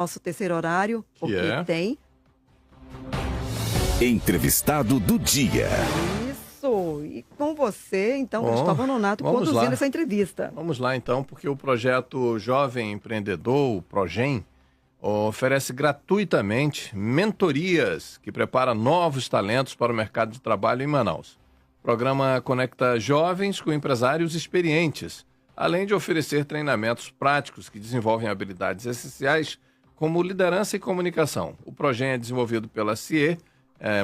nosso terceiro horário, porque tem... Entrevistado do dia. Isso, e com você, então, Cristóvão Nonato, conduzindo essa entrevista. Vamos lá, então, porque o projeto Jovem Empreendedor, o Projem, oferece gratuitamente mentorias que prepara novos talentos para o mercado de trabalho em Manaus. O programa conecta jovens com empresários experientes, além de oferecer treinamentos práticos que desenvolvem habilidades essenciais como liderança e comunicação. O Projem é desenvolvido pela CIE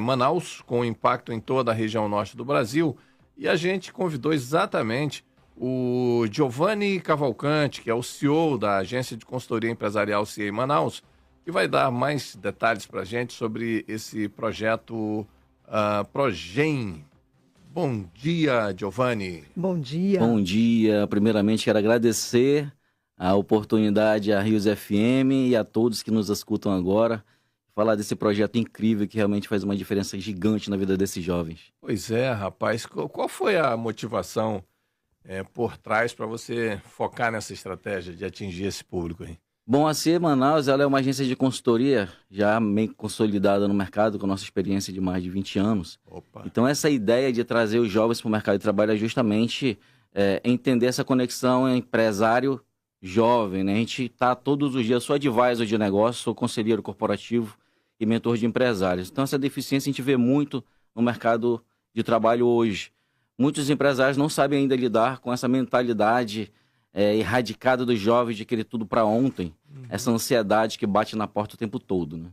Manaus, com impacto em toda a região norte do Brasil, e a gente convidou exatamente o Giovanni Cavalcante, que é o CEO da agência de consultoria empresarial CIE Manaus, que vai dar mais detalhes para a gente sobre esse projeto Projem. Bom dia, Giovanni. Bom dia. Bom dia. Primeiramente, quero agradecer a oportunidade à Rios FM e a todos que nos escutam agora. Falar desse projeto incrível que realmente faz uma diferença gigante na vida desses jovens. Pois é, rapaz. Qual foi a motivação por trás para você focar nessa estratégia de atingir esse público aí? Bom, a CIE Manaus ela é uma agência de consultoria já bem consolidada no mercado, com nossa experiência de mais de 20 anos. Opa. Então, essa ideia de trazer os jovens para o mercado de trabalho é justamente entender essa conexão empresário jovem, né? A gente está todos os dias, sou advisor de negócio, sou conselheiro corporativo e mentor de empresários. Então, essa deficiência a gente vê muito no mercado de trabalho hoje. Muitos empresários não sabem ainda lidar com essa mentalidade erradicada dos jovens de querer tudo para ontem, essa ansiedade que bate na porta o tempo todo, né?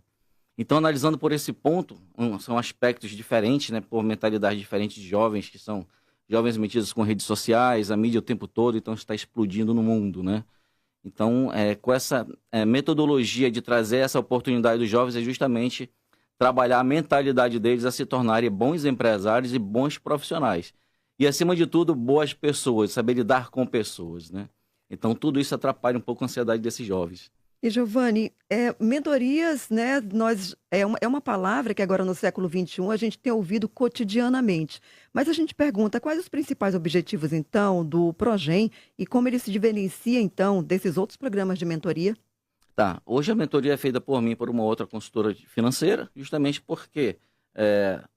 Então, analisando por esse ponto, são aspectos diferentes, né? Por mentalidade diferente de jovens, que são jovens metidos com redes sociais, a mídia o tempo todo, então está explodindo no mundo, né? Então, com essa metodologia de trazer essa oportunidade dos jovens é justamente trabalhar a mentalidade deles a se tornarem bons empresários e bons profissionais. E, acima de tudo, boas pessoas, saber lidar com pessoas, né? Então, tudo isso atrapalha um pouco a ansiedade desses jovens. E, Giovanni, mentorias, né, é uma palavra que agora no século XXI a gente tem ouvido cotidianamente. Mas a gente pergunta quais os principais objetivos, então, do Projem e como ele se diferencia, então, desses outros programas de mentoria? Tá, hoje a mentoria é feita por mim, por uma outra consultora financeira, justamente porque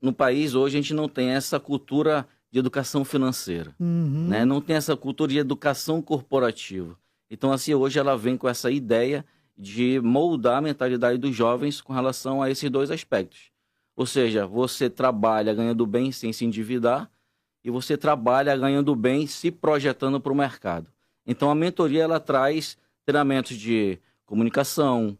no país hoje a gente não tem essa cultura de educação financeira, né? Não tem essa cultura de educação corporativa. Então, assim, hoje ela vem com essa ideia de moldar a mentalidade dos jovens com relação a esses dois aspectos. Ou seja, você trabalha ganhando bem sem se endividar e você trabalha ganhando bem se projetando para o mercado. Então, a mentoria ela traz treinamentos de comunicação,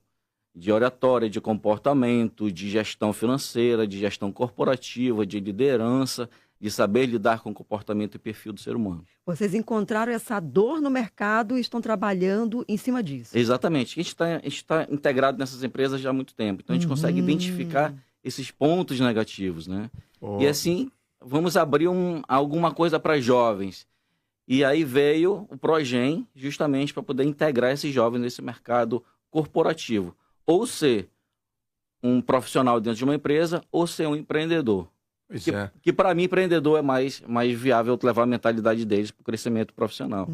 de oratória, de comportamento, de gestão financeira, de gestão corporativa, de liderança, de saber lidar com o comportamento e perfil do ser humano. Vocês encontraram essa dor no mercado e estão trabalhando em cima disso. Exatamente. A gente tá integrado nessas empresas já há muito tempo. Então, a gente consegue identificar esses pontos negativos, né? E assim, vamos abrir alguma coisa para jovens. E aí veio o Projem justamente para poder integrar esses jovens nesse mercado corporativo. Ou ser um profissional dentro de uma empresa, ou ser um empreendedor. Que para mim, empreendedor é mais viável levar a mentalidade deles para o crescimento profissional.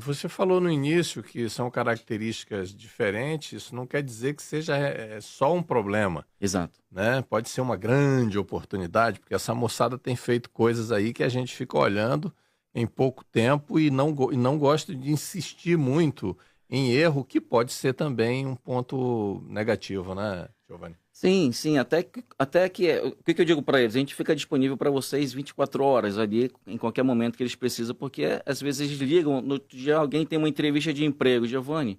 Você falou no início que são características diferentes, isso não quer dizer que seja só um problema. Exato. Né? Pode ser uma grande oportunidade, porque essa moçada tem feito coisas aí que a gente fica olhando em pouco tempo e não gosta de insistir muito em erro, que pode ser também um ponto negativo, né, Giovanni? Sim, até que o que eu digo para eles? A gente fica disponível para vocês 24 horas ali, em qualquer momento que eles precisam, porque às vezes eles ligam, no outro dia alguém tem uma entrevista de emprego, Giovanni,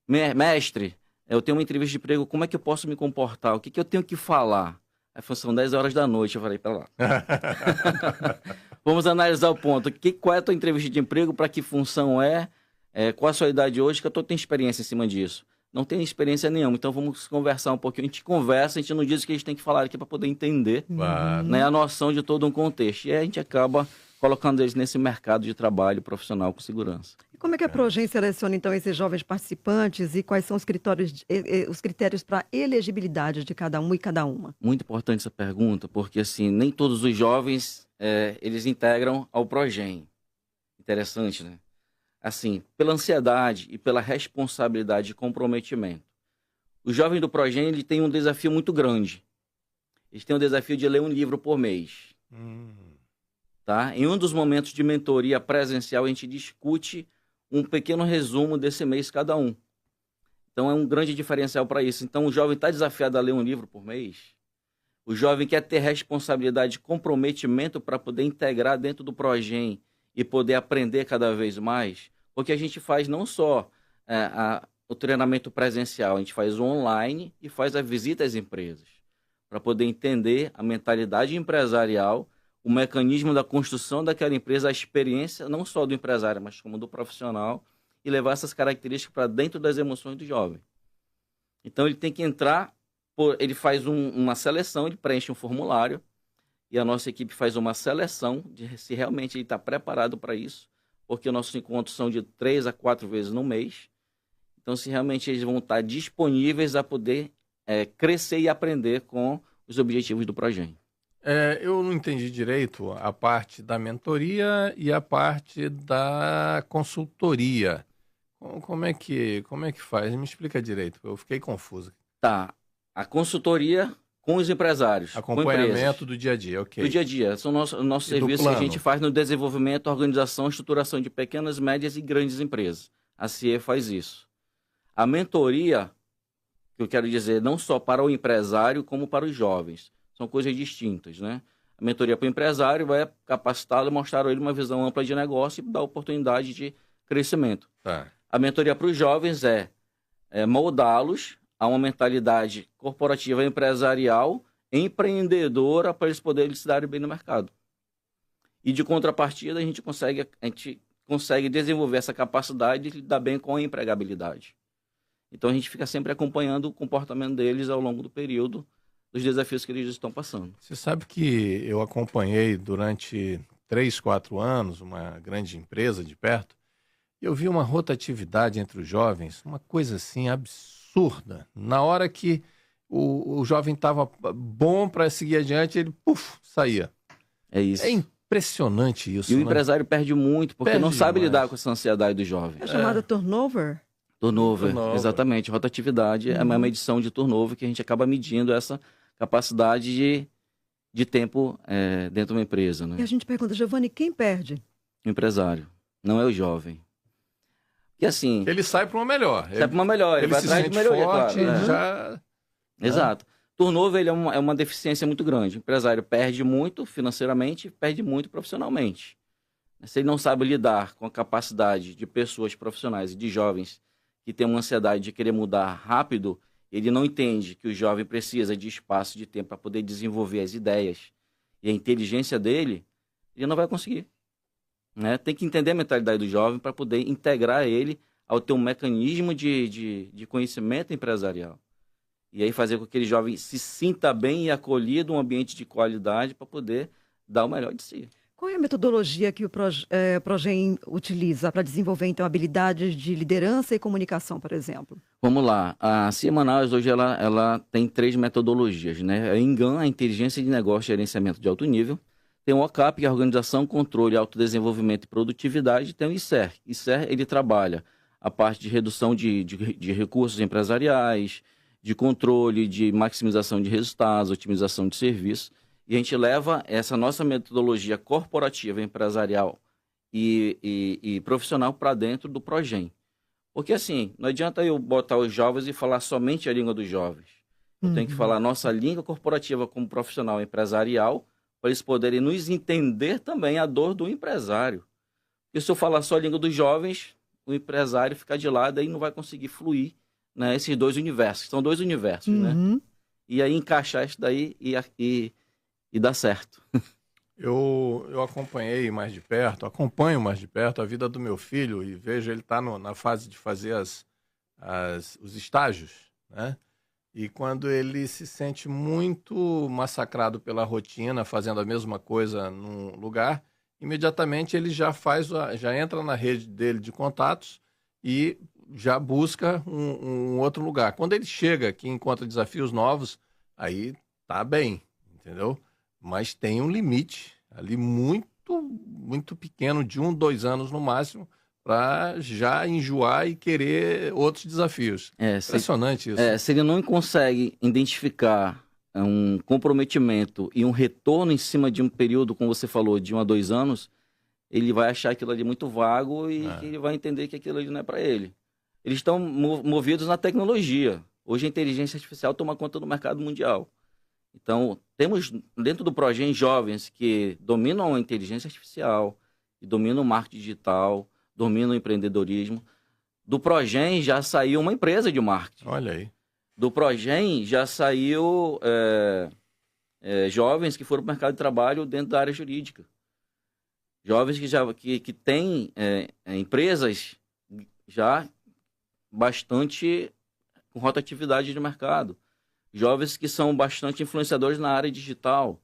mestre, eu tenho uma entrevista de emprego, como é que eu posso me comportar? O que eu tenho que falar? Aí são 10 horas da noite, eu falei, para lá. Vamos analisar o ponto. Qual é a tua entrevista de emprego, para que função qual a sua idade hoje, que eu tenho experiência em cima disso. Não tem experiência nenhuma, então vamos conversar um pouquinho. A gente conversa, a gente não diz o que a gente tem que falar aqui para poder entender, né, a noção de todo um contexto. E aí a gente acaba colocando eles nesse mercado de trabalho profissional com segurança. E como é que a Projem seleciona, então, esses jovens participantes e quais são os critérios para elegibilidade de cada um e cada uma? Muito importante essa pergunta, porque assim, nem todos os jovens eles integram ao Projem. Interessante, né? Assim, pela ansiedade e pela responsabilidade e comprometimento. O jovem do Progen, ele tem um desafio muito grande. Eles têm o desafio de ler um livro por mês. Tá? Em um dos momentos de mentoria presencial, a gente discute um pequeno resumo desse mês cada um. Então, é um grande diferencial para isso. Então, o jovem está desafiado a ler um livro por mês. O jovem quer ter responsabilidade, comprometimento para poder integrar dentro do Progen e poder aprender cada vez mais. Porque a gente faz não só o treinamento presencial, a gente faz o online e faz a visita às empresas, para poder entender a mentalidade empresarial, o mecanismo da construção daquela empresa, a experiência não só do empresário, mas como do profissional, e levar essas características para dentro das emoções do jovem. Então, ele tem que entrar, ele faz uma seleção, ele preenche um formulário, e a nossa equipe faz uma seleção de se realmente ele está preparado para isso, porque nossos encontros são de 3 a 4 vezes no mês. Então, se realmente eles vão estar disponíveis a poder crescer e aprender com os objetivos do Progen. Eu não entendi direito a parte da mentoria e a parte da consultoria. Como é que faz? Me explica direito, eu fiquei confuso. Tá. A consultoria com os empresários. Acompanhamento do dia a dia, ok. Do dia a dia. São nossos serviços que a gente faz no desenvolvimento, organização e estruturação de pequenas, médias e grandes empresas. A CIE faz isso. A mentoria, que eu quero dizer, não só para o empresário, como para os jovens. São coisas distintas, né? A mentoria para o empresário vai capacitá-lo e mostrar a ele uma visão ampla de negócio e dar oportunidade de crescimento. Tá. A mentoria para os jovens é moldá-los a uma mentalidade corporativa, empresarial, empreendedora, para eles poderem se darem bem no mercado. E de contrapartida, a gente consegue desenvolver essa capacidade de lidar bem com a empregabilidade. Então, a gente fica sempre acompanhando o comportamento deles ao longo do período, dos desafios que eles estão passando. Você sabe que eu acompanhei durante 3, 4 anos uma grande empresa de perto, e eu vi uma rotatividade entre os jovens, uma coisa assim absurda. Na hora que o jovem estava bom para seguir adiante, ele saía. É isso. É impressionante isso. E o né? empresário perde muito, porque Perde não sabe demais. lidar com essa ansiedade do jovem. É chamada turnover? Turnover, exatamente. Rotatividade é uma medição de turnover que a gente acaba medindo essa capacidade de tempo dentro de uma empresa. Né? E a gente pergunta, Giovanni, quem perde? O empresário, não é o jovem. E assim... Ele sai para uma melhor. Sai para uma melhor, ele vai se atrás de sente melhoria, forte, claro. já... Exato. Turnover ele é uma deficiência muito grande. O empresário perde muito financeiramente, perde muito profissionalmente. Se ele não sabe lidar com a capacidade de pessoas profissionais e de jovens que têm uma ansiedade de querer mudar rápido, ele não entende que o jovem precisa de espaço, de tempo para poder desenvolver as ideias e a inteligência dele, ele não vai conseguir. Né? Tem que entender a mentalidade do jovem para poder integrar ele ao ter um mecanismo de conhecimento empresarial. E aí fazer com que aquele jovem se sinta bem e acolhido, um ambiente de qualidade para poder dar o melhor de si. Qual é a metodologia que o Progen utiliza para desenvolver, então, habilidades de liderança e comunicação, por exemplo? Vamos lá. A CIA Manaus, hoje, ela tem 3 metodologias, né? A ENGAN, a Inteligência de Negócio e Gerenciamento de Alto Nível. Tem o OCAP, que é a Organização, Controle, Autodesenvolvimento e Produtividade. Tem o ICER. ICER, ele trabalha a parte de redução de recursos empresariais, de controle, de maximização de resultados, otimização de serviços. E a gente leva essa nossa metodologia corporativa, empresarial e profissional para dentro do Progen. Porque assim, não adianta eu botar os jovens e falar somente a língua dos jovens. Eu tenho que falar a nossa língua corporativa como profissional empresarial, para eles poderem nos entender também a dor do empresário. Porque se eu falar só a língua dos jovens, o empresário fica de lado e não vai conseguir fluir, né, esses 2 universos. São 2 universos, né? E aí encaixar isso daí e dar certo. Eu acompanho mais de perto a vida do meu filho e vejo ele estar na fase de fazer os estágios, né? E quando ele se sente muito massacrado pela rotina, fazendo a mesma coisa num lugar, imediatamente ele já entra na rede dele de contatos e já busca um outro lugar. Quando ele chega aqui e encontra desafios novos, aí tá bem, entendeu? Mas tem um limite ali muito, muito pequeno, de 1, 2 anos no máximo, para já enjoar e querer outros desafios. Impressionante isso. Se ele não consegue identificar um comprometimento e um retorno em cima de um período, como você falou, de 1 a 2 anos, ele vai achar aquilo ali muito vago e que ele vai entender que aquilo ali não é para ele. Eles estão movidos na tecnologia. Hoje a inteligência artificial toma conta do mercado mundial. Então, temos dentro do Progem jovens que dominam a inteligência artificial, e dominam o marketing digital, dominam o empreendedorismo. Do Progem já saiu uma empresa de marketing. Olha aí. Do Progem já saiu jovens que foram para o mercado de trabalho dentro da área jurídica. Jovens que têm empresas já bastante com rotatividade de mercado. Jovens que são bastante influenciadores na área digital.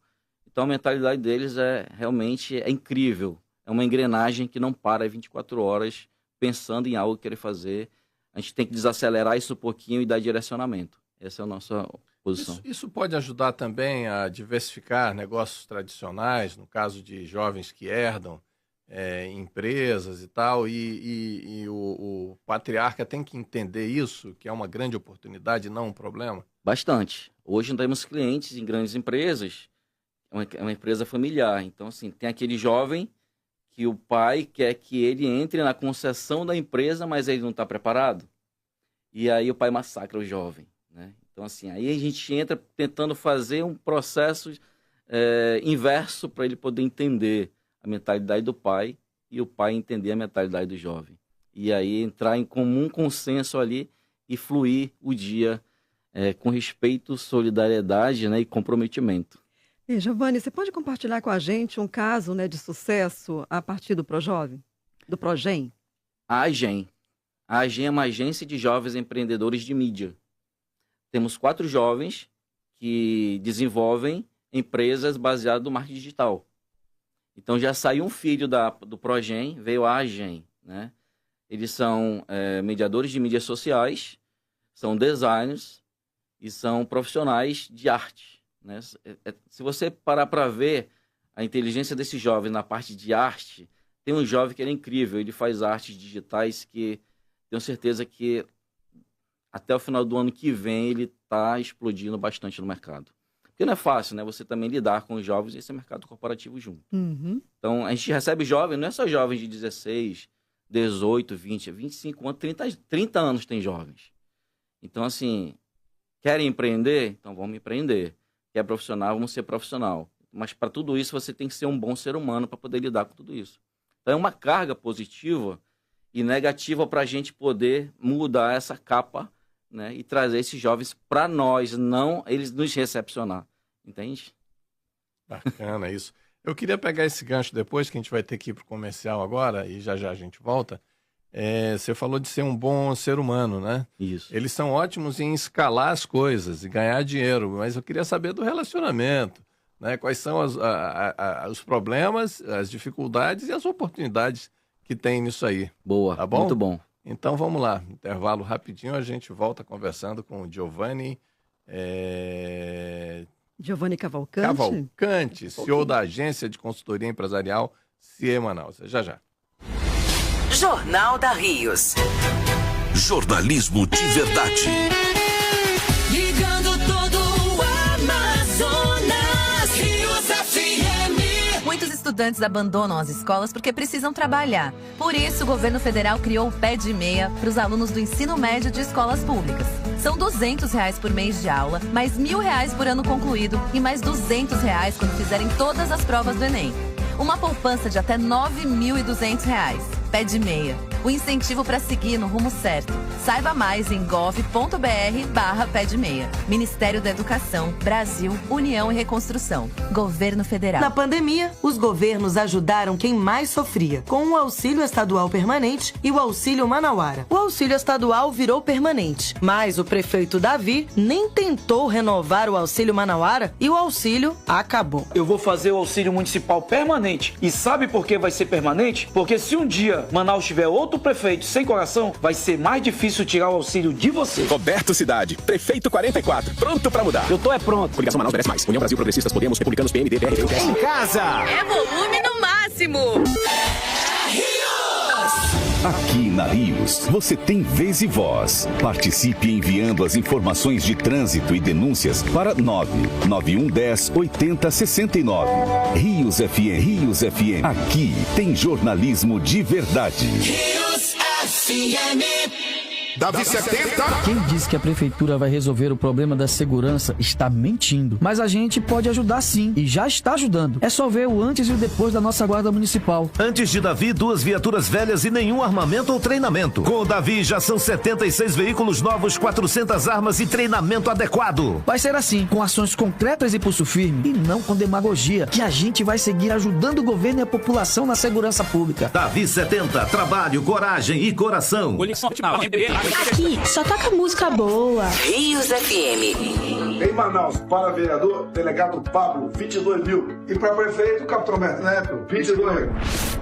Então a mentalidade deles realmente é incrível. É uma engrenagem que não para 24 horas pensando em algo que querer fazer. A gente tem que desacelerar isso um pouquinho e dar direcionamento. Essa é a nossa posição. Isso pode ajudar também a diversificar negócios tradicionais, no caso de jovens que herdam empresas e tal, e o patriarca tem que entender isso, que é uma grande oportunidade, não um problema? Bastante. Hoje nós temos clientes em grandes empresas, é uma empresa familiar. Então, assim, tem aquele jovem que o pai quer que ele entre na concessão da empresa, mas ele não está preparado. E aí o pai massacra o jovem, né? Então, assim, aí a gente entra tentando fazer um processo inverso para ele poder entender a mentalidade do pai e o pai entender a mentalidade do jovem. E aí entrar em comum consenso ali e fluir o dia com respeito, solidariedade, né, e comprometimento. Giovanni, você pode compartilhar com a gente um caso, né, de sucesso a partir do Progem? A AGEM. A AGEM é uma agência de jovens empreendedores de mídia. Temos 4 jovens que desenvolvem empresas baseadas no marketing digital. Então já saiu um filho do Progem, veio a AGEM, né? Eles são mediadores de mídias sociais, são designers e são profissionais de arte. Né? Se você parar para ver a inteligência desses jovens na parte de arte, tem um jovem que é incrível, ele faz artes digitais que tenho certeza que até o final do ano que vem ele está explodindo bastante no mercado. Porque não é fácil, né? Você também lidar com os jovens e esse mercado corporativo junto. Uhum. Então, a gente recebe jovens, não é só jovens de 16, 18, 20, 25 anos, 30 anos tem jovens. Então, assim, querem empreender? Então vamos empreender. Quer profissional? Vamos ser profissional. Mas para tudo isso você tem que ser um bom ser humano para poder lidar com tudo isso. Então é uma carga positiva e negativa para a gente poder mudar essa capa, né, e trazer esses jovens para nós, não eles nos recepcionar. Entende? Bacana isso. Eu queria pegar esse gancho depois, que a gente vai ter que ir para o comercial agora, e já já a gente volta. Você falou de ser um bom ser humano, né? Isso. Eles são ótimos em escalar as coisas e ganhar dinheiro, mas eu queria saber do relacionamento, né? Quais são os problemas, as dificuldades e as oportunidades que tem nisso aí. Boa, tá bom? Muito bom. Então vamos lá, intervalo rapidinho, a gente volta conversando com o Giovanni Cavalcante, CEO da agência de consultoria empresarial CIE Manaus. Já já. Jornal da Rios. Jornalismo de verdade. Ligando todo o Amazonas, Rios FM. Muitos estudantes abandonam as escolas porque precisam trabalhar. Por isso, o governo federal criou o Pé de Meia para os alunos do ensino médio de escolas públicas. São R$200 por mês de aula, mais R$1.000 por ano concluído e mais R$200 quando fizerem todas as provas do Enem. Uma poupança de até R$9.200. Pé de Meia. O incentivo para seguir no rumo certo. Saiba mais em gov.br/Pé de Meia. Ministério da Educação, Brasil, União e Reconstrução. Governo Federal. Na pandemia, os governos ajudaram quem mais sofria, com o Auxílio Estadual Permanente e o Auxílio Manauara. O Auxílio Estadual virou permanente, mas o prefeito Davi nem tentou renovar o Auxílio Manauara e o auxílio acabou. Eu vou fazer o Auxílio Municipal permanente. E sabe por que vai ser permanente? Porque se um dia Manaus tiver outro prefeito sem coração, vai ser mais difícil tirar o auxílio de você. Roberto Cidade, prefeito 44, pronto pra mudar. Eu tô pronto. Coligação Manaus merece mais. União Brasil Progressistas, Podemos, Republicanos, PMDB, PRB, Em casa! É volume no máximo! Rios! Aqui na Rios, você tem vez e voz. Participe enviando as informações de trânsito e denúncias para 99110 8069. Rios FM. Rios FM. Aqui tem jornalismo de verdade. Rios FM. Davi 70. Quem disse que a prefeitura vai resolver o problema da segurança está mentindo. Mas a gente pode ajudar sim, e já está ajudando. É só ver o antes e o depois da nossa guarda municipal. Antes de Davi, 2 viaturas velhas e nenhum armamento ou treinamento. Com o Davi já são 76 veículos novos, 400 armas e treinamento adequado. Vai ser assim, com ações concretas e pulso firme, e não com demagogia, que a gente vai seguir ajudando o governo e a população na segurança pública. Davi 70, trabalho, coragem e coração. Aqui só toca música boa. Rios FM. Em Manaus, para vereador, delegado Pablo, 22 mil. E para prefeito, Capitão Neto, 22 mil.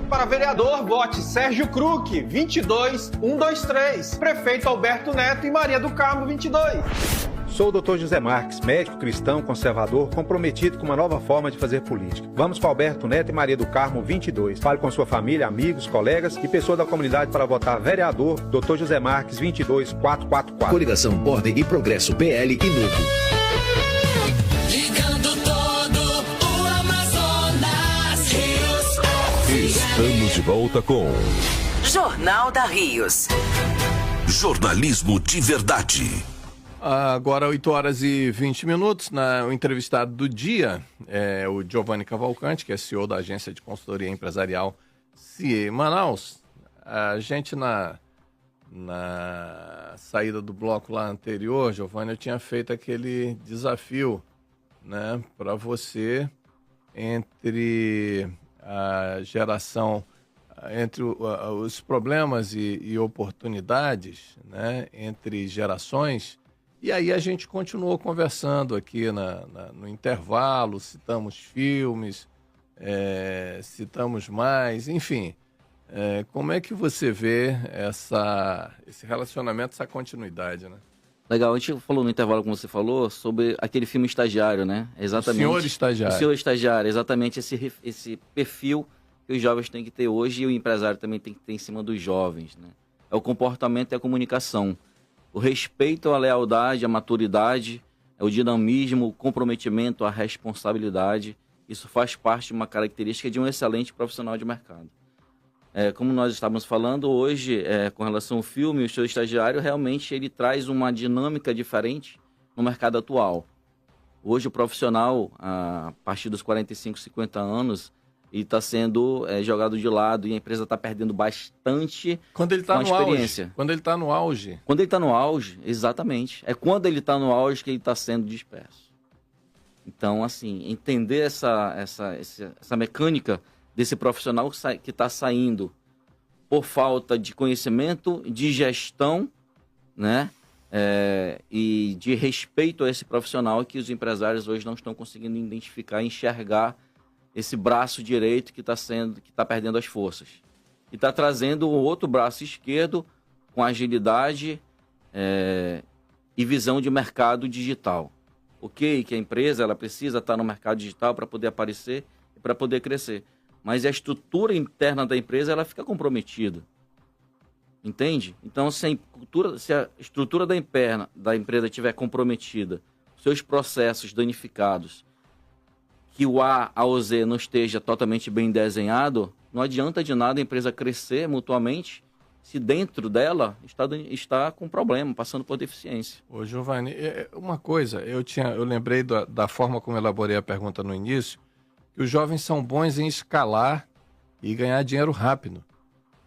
Para vereador, vote Sérgio Kruck, 22123. Prefeito Alberto Neto e Maria do Carmo, 22. Sou o Dr. José Marques, médico cristão, conservador, comprometido com uma nova forma de fazer política. Vamos para Alberto Neto e Maria do Carmo 22. Fale com sua família, amigos, colegas e pessoas da comunidade para votar vereador Dr. José Marques 22444. Coligação Ordem e Progresso PL e Novo. Ligando todo o Amazonas. Rios Estamos de volta com Jornal da Rios. Jornalismo de verdade. Agora, 8 horas e 20 minutos, o entrevistado do dia é o Giovanni Cavalcante, que é CEO da agência de consultoria empresarial CIE Manaus. A gente, na saída do bloco lá anterior, Giovanni, eu tinha feito aquele desafio, né, para você entre a geração, entre os problemas e oportunidades, né, entre gerações. E aí a gente continuou conversando aqui no intervalo, citamos filmes, citamos mais, enfim. Como é que você vê esse relacionamento, essa continuidade, né? Legal, a gente falou no intervalo, como você falou, sobre aquele filme Estagiário, né? Exatamente. O Senhor Estagiário. O Senhor Estagiário, exatamente esse perfil que os jovens têm que ter hoje e o empresário também tem que ter em cima dos jovens, né? É o comportamento e a comunicação. O respeito à lealdade, à maturidade, o dinamismo, o comprometimento, a responsabilidade. Isso faz parte de uma característica de um excelente profissional de mercado. Como nós estávamos falando hoje, com relação ao filme, o Senhor Estagiário realmente ele traz uma dinâmica diferente no mercado atual. Hoje o profissional, a partir dos 45, 50 anos, ele está sendo jogado de lado e a empresa está perdendo bastante quando ele está no experiência. Auge. Quando ele está no auge. Quando ele está no auge, exatamente. É quando ele está no auge que ele está sendo disperso. Então, assim, entender essa mecânica desse profissional que está saindo por falta de conhecimento, de gestão, né? E de respeito a esse profissional que os empresários hoje não estão conseguindo identificar e enxergar esse braço direito que está perdendo as forças. E está trazendo o outro braço esquerdo com agilidade e visão de mercado digital. Ok, que a empresa ela precisa estar no mercado digital para poder aparecer e para poder crescer. Mas a estrutura interna da empresa ela fica comprometida. Entende? Então, se a estrutura da empresa estiver comprometida, seus processos danificados, que o A ao Z não esteja totalmente bem desenhado, não adianta de nada a empresa crescer mutuamente se dentro dela está com problema, passando por deficiência. Ô, Giovanni, uma coisa, eu lembrei da forma como eu elaborei a pergunta no início, que os jovens são bons em escalar e ganhar dinheiro rápido.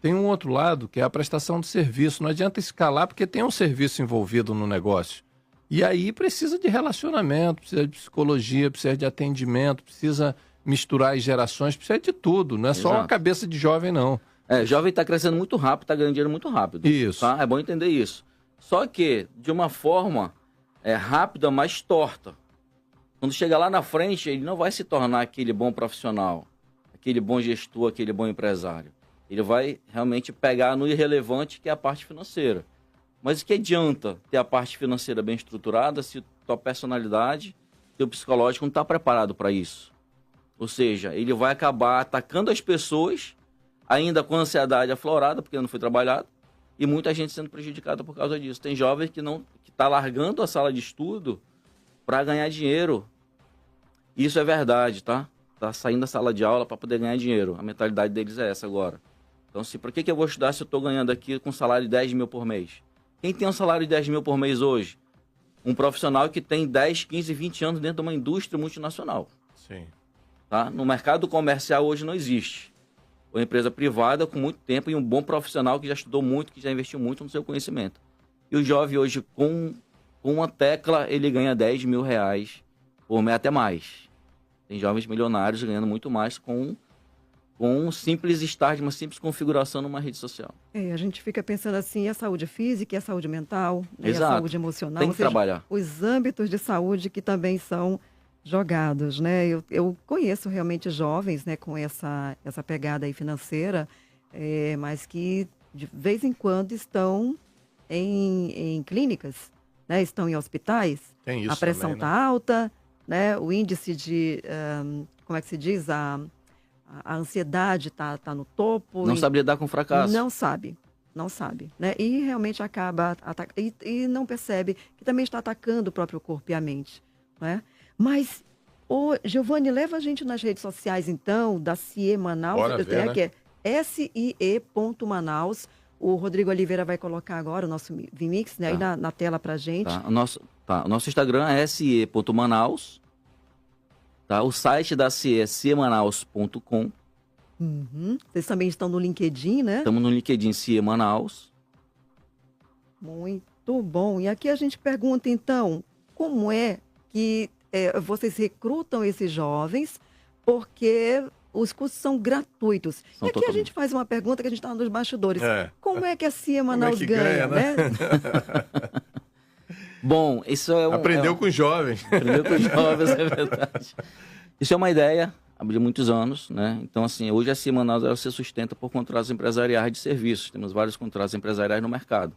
Tem um outro lado, que é a prestação de serviço. Não adianta escalar porque tem um serviço envolvido no negócio. E aí precisa de relacionamento, precisa de psicologia, precisa de atendimento, precisa misturar as gerações, precisa de tudo. Não é só uma cabeça de jovem, não. Jovem está crescendo muito rápido, está ganhando dinheiro muito rápido. Isso. Tá? É bom entender isso. Só que de uma forma rápida, mas torta. Quando chegar lá na frente, ele não vai se tornar aquele bom profissional, aquele bom gestor, aquele bom empresário. Ele vai realmente pegar no irrelevante, que é a parte financeira. Mas o que adianta ter a parte financeira bem estruturada se tua personalidade, teu psicológico não está preparado para isso? Ou seja, ele vai acabar atacando as pessoas ainda com ansiedade aflorada, porque não foi trabalhado, e muita gente sendo prejudicada por causa disso. Tem jovens que tá largando a sala de estudo para ganhar dinheiro. Isso é verdade, tá? Tá saindo da sala de aula para poder ganhar dinheiro. A mentalidade deles é essa agora. Então, para que eu vou estudar se eu estou ganhando aqui com um salário de 10 mil por mês? Quem tem um salário de 10 mil por mês hoje? Um profissional que tem 10, 15, 20 anos dentro de uma indústria multinacional. Sim. Tá? No mercado comercial hoje não existe. Uma empresa privada com muito tempo e um bom profissional que já estudou muito, que já investiu muito no seu conhecimento. E o jovem hoje, com uma tecla, ele ganha 10 mil reais por mês, até mais. Tem jovens milionários ganhando muito mais com um simples start, uma simples configuração numa rede social. A gente fica pensando assim, e a saúde física, e a saúde mental, e a Exato. saúde emocional. Tem que trabalhar. Os âmbitos de saúde que também são jogados, né? Eu conheço realmente jovens, né, com essa pegada aí financeira, mas que de vez em quando estão em clínicas, né? Estão em hospitais. Tem isso a pressão também, né? está alta, né? O índice de, como é que se diz? A ansiedade está no topo. Não sabe lidar com fracasso. Não sabe, né? E realmente acaba e não percebe que também está atacando o próprio corpo e a mente, né? Mas, Giovanni, leva a gente nas redes sociais, então, da CIE Manaus. Bora ver, né? Que é SIE.Manaus. O Rodrigo Oliveira vai colocar agora o nosso Vmix, né? Tá. Aí na tela pra gente. Tá. O nosso Instagram é SIE.Manaus. Tá? O site da CIE é ciemanaus.com. Uhum. Vocês também estão no LinkedIn, né? Estamos no LinkedIn CIE Manaus. Muito bom. E aqui a gente pergunta, então, como é que vocês recrutam esses jovens? Porque os cursos são gratuitos. São e aqui a gente faz uma pergunta que a gente está nos bastidores. Como é que a CIE Manaus ganha, né? Bom, isso é Aprendeu com os jovens. Aprendeu com os jovens, é verdade. Isso é uma ideia de muitos anos, né? Então, assim, hoje a CIE Manaus ela se sustenta por contratos empresariais de serviços. Temos vários contratos empresariais no mercado.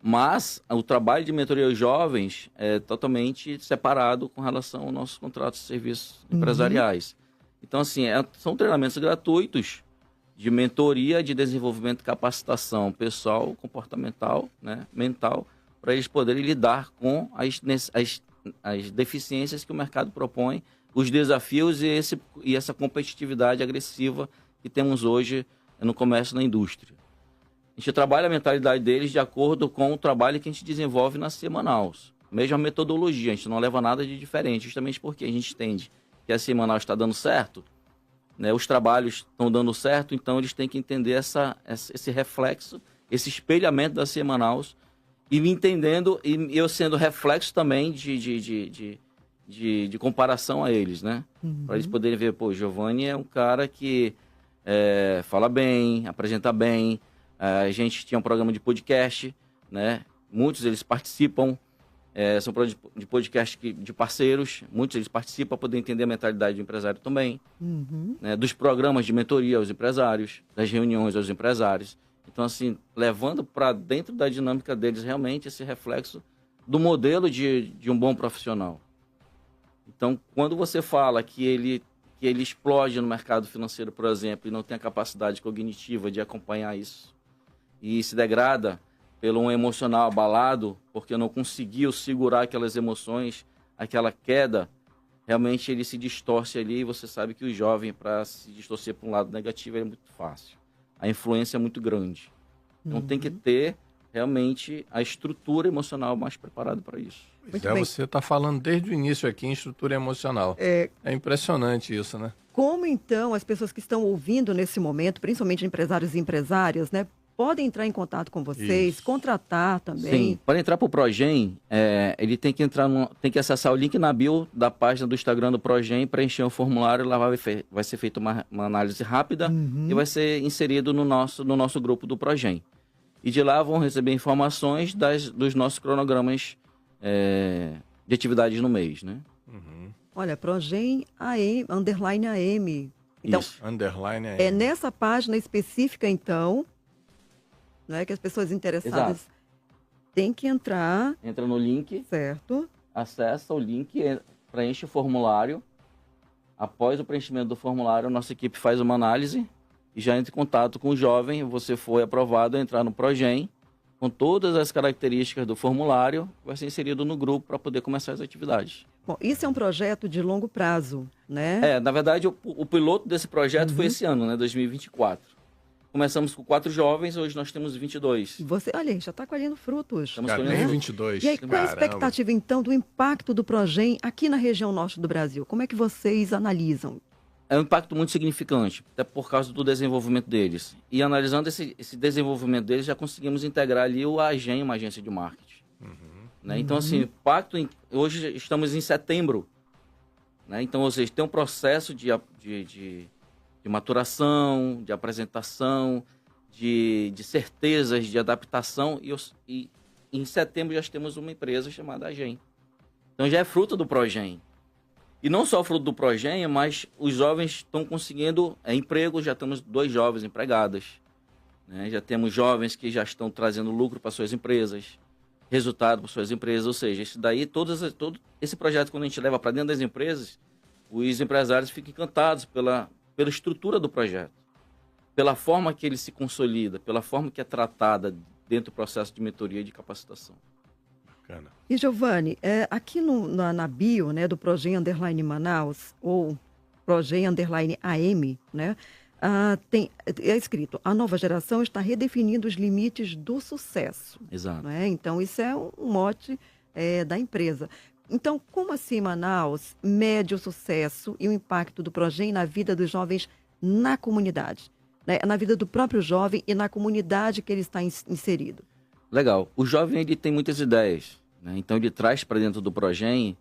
Mas o trabalho de mentoria aos jovens é totalmente separado com relação aos nossos contratos de serviços empresariais. Então, assim, são treinamentos gratuitos de mentoria, de desenvolvimento e capacitação pessoal, comportamental, né, mental, para eles poderem lidar com as deficiências que o mercado propõe, os desafios e essa competitividade agressiva que temos hoje no comércio e na indústria. A gente trabalha a mentalidade deles de acordo com o trabalho que a gente desenvolve na CIE Manaus. Mesma metodologia, a gente não leva nada de diferente, justamente porque a gente entende que a CIE Manaus está dando certo, né? Os trabalhos estão dando certo, então eles têm que entender esse reflexo, esse espelhamento da CIE Manaus, e me entendendo, e eu sendo reflexo também de comparação a eles, né? Para eles poderem ver, pô, Giovanni é um cara que fala bem, apresenta bem. A gente tinha um programa de podcast, né? Muitos eles participam, são programas de podcast de parceiros, muitos eles participam para poder entender a mentalidade do empresário também, né? Dos programas de mentoria aos empresários, das reuniões aos empresários. Então, assim, levando para dentro da dinâmica deles realmente esse reflexo do modelo de um bom profissional. Então, quando você fala que ele explode no mercado financeiro, por exemplo, e não tem a capacidade cognitiva de acompanhar isso, e se degrada pelo um emocional abalado, porque não conseguiu segurar aquelas emoções, aquela queda, realmente ele se distorce ali, e você sabe que o jovem, para se distorcer para um lado negativo, é muito fácil. A influência é muito grande. Então tem que ter realmente a estrutura emocional mais preparada para isso. Você está falando desde o início aqui em estrutura emocional. É impressionante isso, né? Como então as pessoas que estão ouvindo nesse momento, principalmente empresários e empresárias, né, podem entrar em contato com vocês, contratar também? Sim, para entrar para o Progen, ele tem que acessar o link na bio da página do Instagram do Progen, preencher um formulário, lá vai ser feita uma análise rápida e vai ser inserido no nosso grupo do Progen. E de lá vão receber informações dos nossos cronogramas de atividades no mês, né? Olha, Progen AM, underline AM. Então, isso, underline AM. É nessa página específica, então, né, que as pessoas interessadas têm que entrar. Entra no link. Certo. Acessa o link, preenche o formulário. Após o preenchimento do formulário, a nossa equipe faz uma análise e já entra em contato com o jovem. Você foi aprovado a entrar no Progen, com todas as características do formulário, vai ser inserido no grupo para poder começar as atividades. Bom, isso é um projeto de longo prazo, né? Na verdade, o piloto desse projeto foi esse ano, né, 2024. Começamos com 4 jovens, hoje nós temos 22. Você, olha aí, já está colhendo frutos. Estamos colhendo 22. E aí, qual é a expectativa, então, do impacto do Progen aqui na região norte do Brasil? Como é que vocês analisam? É um impacto muito significante, até por causa do desenvolvimento deles. E analisando esse desenvolvimento deles, já conseguimos integrar ali o AGEM, uma agência de marketing. Né? Então, assim, impacto... Hoje estamos em setembro. Né? Então, ou seja, tem um processo de maturação, de apresentação, de certezas, de adaptação. E em setembro já temos uma empresa chamada AGEM. Então, já é fruto do Progen. E não só fruto do Progen, mas os jovens estão conseguindo emprego. Já temos 2 jovens empregadas. Né? Já temos jovens que já estão trazendo lucro para suas empresas, resultado para suas empresas. Ou seja, todo esse projeto, quando a gente leva para dentro das empresas, os empresários ficam encantados pela estrutura do projeto, pela forma que ele se consolida, pela forma que é tratada dentro do processo de mentoria e de capacitação. Bacana. E, Giovanni, aqui na bio, né, do Progen _ Manaus, ou Progen _ AM, né, é escrito: a nova geração está redefinindo os limites do sucesso. Exato. Né? Então, isso é um mote da empresa. Então, como assim Manaus mede o sucesso e o impacto do Progen na vida dos jovens na comunidade? Né? Na vida do próprio jovem e na comunidade que ele está inserido? Legal. O jovem, ele tem muitas ideias, né? Então ele traz para dentro do Progen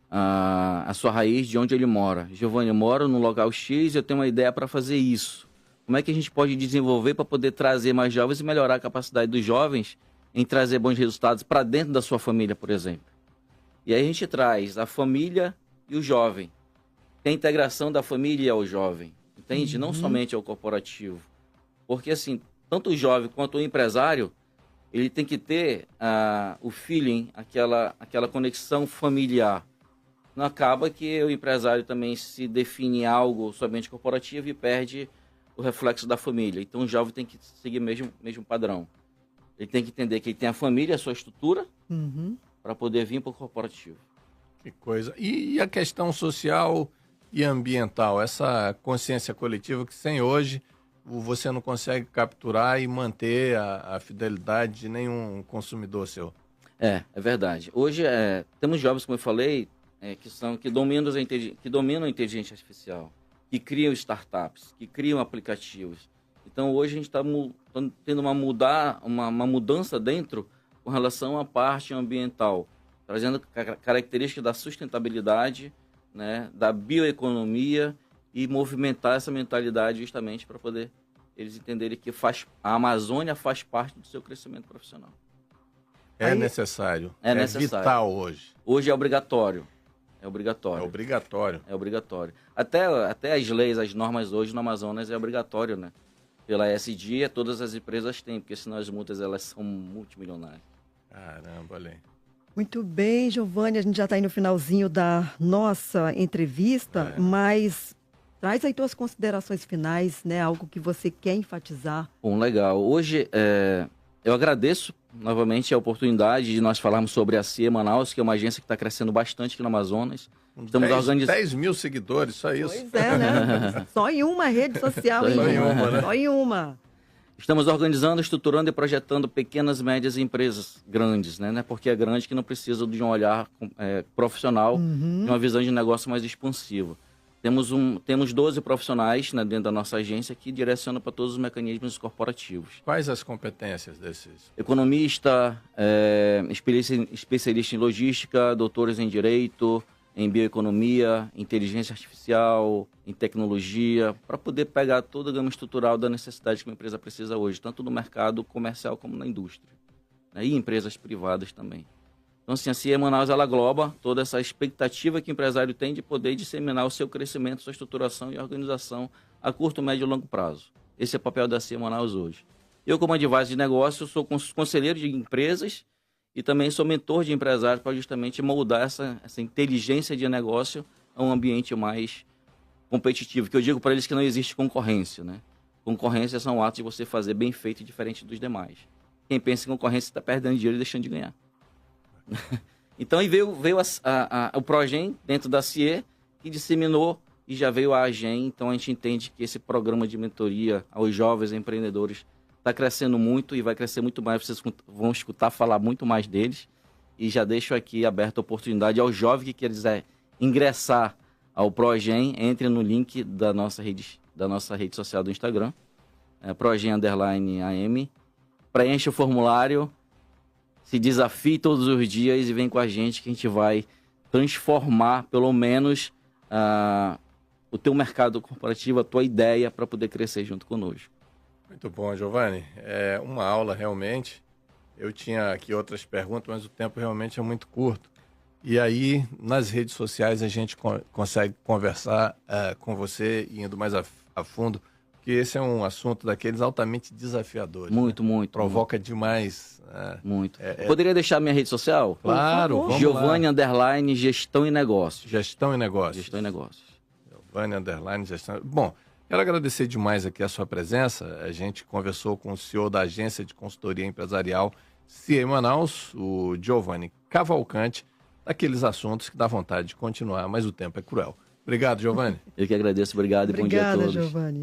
a sua raiz de onde ele mora. Giovanni, eu moro no local X e eu tenho uma ideia para fazer isso. Como é que a gente pode desenvolver para poder trazer mais jovens e melhorar a capacidade dos jovens em trazer bons resultados para dentro da sua família, por exemplo? E aí a gente traz a família e o jovem. Tem a integração da família ao jovem, entende? Não somente ao corporativo. Porque assim, tanto o jovem quanto o empresário, ele tem que ter o feeling, aquela conexão familiar. Não acaba que o empresário também se define algo somente corporativo e perde o reflexo da família. Então o jovem tem que seguir o mesmo padrão. Ele tem que entender que ele tem a família, a sua estrutura, para poder vir para o corporativo. Que coisa. E a questão social e ambiental, essa consciência coletiva que sem hoje você não consegue capturar e manter a fidelidade de nenhum consumidor seu. É verdade. Hoje temos jovens, como eu falei, que dominam a inteligência artificial, que criam startups, que criam aplicativos. Então hoje a gente está tendo uma mudança dentro com relação à parte ambiental, trazendo características da sustentabilidade, né, da bioeconomia e movimentar essa mentalidade justamente para poder eles entenderem que a Amazônia faz parte do seu crescimento profissional. É necessário. É necessário. Vital hoje. Hoje é obrigatório. É obrigatório. É obrigatório. É obrigatório. Até as leis, as normas hoje no Amazonas é obrigatório, né? Pela ESG, todas as empresas têm, porque senão as multas elas são multimilionárias. Caramba, olha aí. Muito bem, Giovanni, a gente já está aí no finalzinho da nossa entrevista, mas traz aí tuas considerações finais, né? Algo que você quer enfatizar. Bom, legal. Hoje, eu agradeço novamente a oportunidade de nós falarmos sobre a CIE Manaus, que é uma agência que está crescendo bastante aqui no Amazonas. Estamos 10 mil seguidores, só isso. Pois é, né? Só em uma rede social. Só em uma. Estamos organizando, estruturando e projetando pequenas e médias empresas grandes, né? Porque é grande que não precisa de um olhar profissional, de uma visão de negócio mais expansiva. Temos 12 profissionais, né, dentro da nossa agência que direcionam para todos os mecanismos corporativos. Quais as competências desses? Economista, especialista em logística, doutores em direito, em bioeconomia, inteligência artificial, em tecnologia, para poder pegar toda a gama estrutural da necessidade que uma empresa precisa hoje, tanto no mercado comercial como na indústria, né, e empresas privadas também. Então, assim, a CIE Manaus, ela engloba toda essa expectativa que o empresário tem de poder disseminar o seu crescimento, sua estruturação e organização a curto, médio e longo prazo. Esse é o papel da CIE Manaus hoje. Eu, como advisor de negócio, sou conselheiro de empresas e também sou mentor de empresários para justamente moldar essa inteligência de negócio a um ambiente mais competitivo, que eu digo para eles que não existe concorrência, né? Concorrência são atos de você fazer bem feito e diferente dos demais. Quem pensa em concorrência está perdendo dinheiro e deixando de ganhar. Então, aí veio o Progen dentro da CIE, que disseminou, e já veio a AGEM. Então, a gente entende que esse programa de mentoria aos jovens empreendedores está crescendo muito e vai crescer muito mais. Vocês vão escutar falar muito mais deles. E já deixo aqui aberta a oportunidade ao jovem que quiser ingressar ao Progen, entre no link da nossa rede social do Instagram, Progen_AM, preencha o formulário, se desafie todos os dias e vem com a gente que a gente vai transformar, pelo menos, o teu mercado corporativo, a tua ideia, para poder crescer junto conosco. Muito bom, Giovanni. É uma aula, realmente. Eu tinha aqui outras perguntas, mas o tempo realmente é muito curto. E aí, nas redes sociais, a gente consegue conversar com você, indo mais a fundo, porque esse é um assunto daqueles altamente desafiadores. Muito, muito. Provoca demais. Muito. Poderia deixar minha rede social? Claro, vamos Giovanni _ Gestão e Negócios. Gestão e Negócios. Gestão e Negócios. Giovanni _ Gestão. Bom, quero agradecer demais aqui a sua presença. A gente conversou com o CEO da Agência de Consultoria Empresarial CIE Manaus, o Giovanni Cavalcante, daqueles assuntos que dá vontade de continuar, mas o tempo é cruel. Obrigado, Giovanni. Eu que agradeço, obrigado e bom dia a todos. Obrigada, Giovanni.